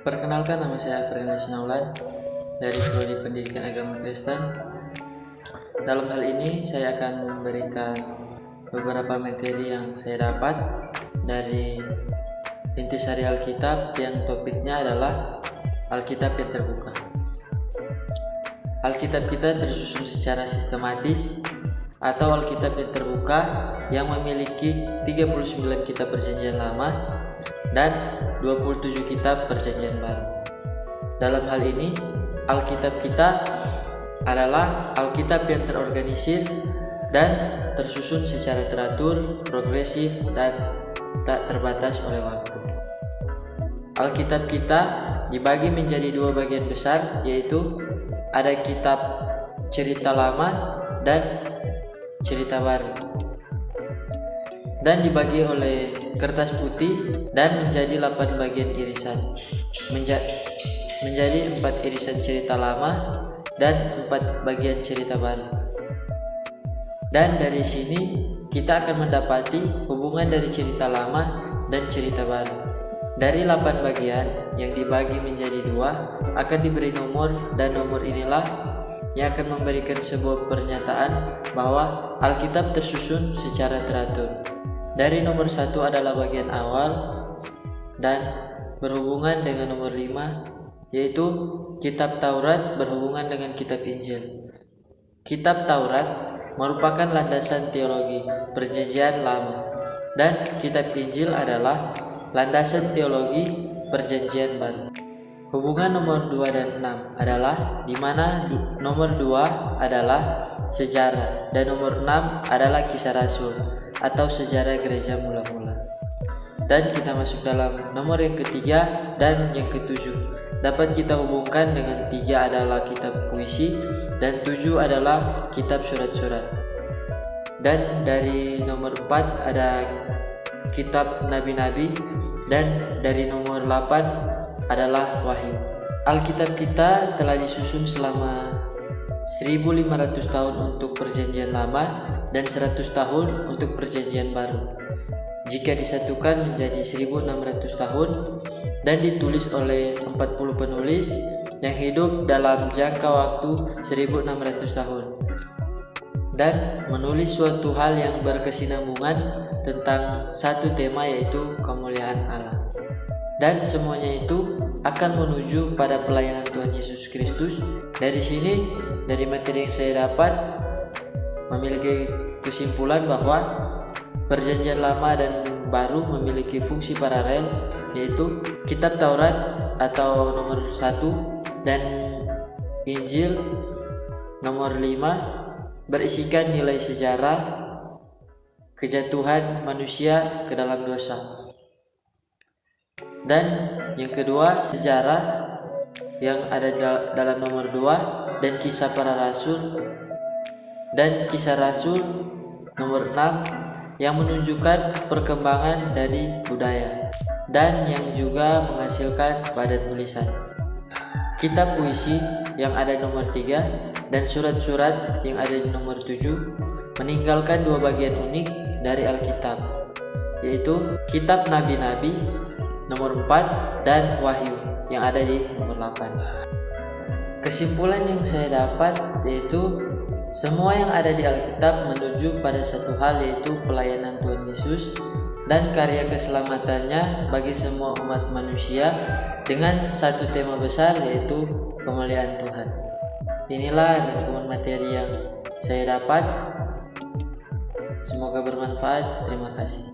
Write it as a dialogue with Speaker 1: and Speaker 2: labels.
Speaker 1: Perkenalkan, nama saya Ferdinand Sinaulan dari Prodi Pendidikan Agama Kristen. Dalam hal ini saya akan memberikan beberapa materi yang saya dapat dari intisari Alkitab yang topiknya adalah Alkitab yang terbuka. Alkitab kita tersusun secara sistematis atau Alkitab yang terbuka yang memiliki 39 kitab Perjanjian Lama dan 27 kitab Perjanjian Baru. Dalam hal ini, Alkitab kita adalah Alkitab yang terorganisir dan tersusun secara teratur, progresif, dan tak terbatas oleh waktu. Alkitab kita dibagi menjadi dua bagian besar, yaitu ada kitab cerita lama dan cerita baru, dan dibagi oleh kertas putih dan menjadi 8 bagian irisan, menjadi 4 irisan cerita lama dan 4 bagian cerita baru. Dan dari sini kita akan mendapati hubungan dari cerita lama dan cerita baru. Dari 8 bagian yang dibagi menjadi 2 akan diberi nomor, dan nomor inilah yang akan memberikan sebuah pernyataan bahwa Alkitab tersusun secara teratur. Dari nomor 1 adalah bagian awal dan berhubungan dengan nomor 5, yaitu kitab Taurat berhubungan dengan kitab Injil. Kitab Taurat merupakan landasan teologi Perjanjian Lama, dan kitab Injil adalah landasan teologi Perjanjian Baru. Hubungan nomor 2 dan 6 adalah di mana nomor 2 adalah sejarah dan nomor 6 adalah kisah rasul atau sejarah gereja mula-mula. Dan kita masuk dalam nomor yang ketiga dan yang ketujuh. Dapat kita hubungkan dengan 3 adalah kitab puisi dan 7 adalah kitab surat-surat. Dan dari nomor 4 ada kitab nabi-nabi, dan dari nomor 8 adalah wahyu. Alkitab kita telah disusun selama 1500 tahun untuk Perjanjian Lama dan 100 tahun untuk Perjanjian Baru. Jika disatukan menjadi 1600 tahun dan ditulis oleh 40 penulis yang hidup dalam jangka waktu 1600 tahun dan menulis suatu hal yang berkesinambungan tentang satu tema, yaitu kemuliaan Allah. Dan semuanya itu akan menuju pada pelayanan Tuhan Yesus Kristus. Dari sini, dari materi yang saya dapat, memiliki kesimpulan bahwa Perjanjian Lama dan Baru memiliki fungsi paralel, yaitu kitab Taurat atau nomor 1 dan Injil nomor 5 berisikan nilai sejarah kejatuhan manusia ke dalam dosa. Dan yang kedua, sejarah yang ada dalam nomor 2 dan kisah para rasul dan kisah rasul nomor 6 yang menunjukkan perkembangan dari budaya dan yang juga menghasilkan badan tulisan. Kitab puisi yang ada nomor 3 dan surat-surat yang ada di nomor 7 meninggalkan 2 bagian unik dari Alkitab, yaitu kitab nabi-nabi nomor 4 dan wahyu yang ada di nomor 8. Kesimpulan yang saya dapat yaitu semua yang ada di Alkitab menuju pada satu hal, yaitu pelayanan Tuhan Yesus dan karya keselamatannya bagi semua umat manusia dengan satu tema besar, yaitu kemuliaan Tuhan. Inilah rangkuman materi yang saya dapat. Semoga bermanfaat. Terima kasih.